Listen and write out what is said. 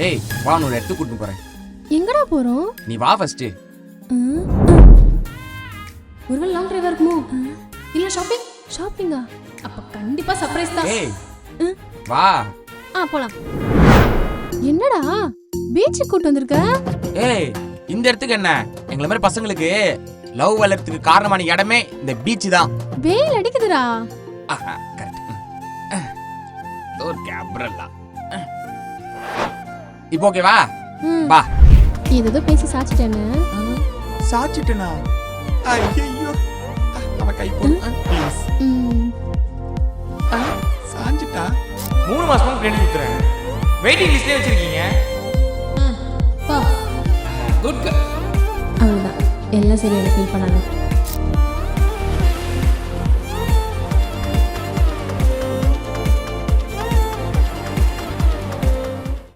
ஏய் வா நான் ஒரு இடத்துக்கு கூட்டிட்டு போறேன். எங்கடா போறோம்? நீ வா ஃபர்ஸ்ட். ஒருவேளை லாங் டிரைவா இருக்குமோ? இல்ல ஷாப்பிங்கா? அப்ப கண்டிப்பா சர்ப்ரைஸ் தான். ஏய் வா. போலாம். என்னடா பீச்சுக்கு கூட்டு வந்திருக்க? ஏய் இந்த இடத்துக்கு என்ன, எங்களை மாதிரி பசங்களுக்கு லவ் வளர்றதுக்கு காரணமான இடமே இந்த பீச் தான். வெயில் அடிக்குதுடா. கரெக்ட். ஒரு கேப்ரல்லா. இப்போ ஓகேவா? வா. ஏதோ பேசி சாச்சிட்டேன்னு. சாச்சிட்டேனா? ஐயோ அவ கை போடு ப்ளீஸ். சாஞ்சிட்டா. 3 மாசமா ட்ரெயினிங் குத்துறேன். வெயிட்டிங் லிஸ்ட்லயே வச்சிருக்கீங்க. பா குட் கேர்ள். அவ்வளவுதான். எல்லாம் சரியான ஃபீல் பண்ணாங்க.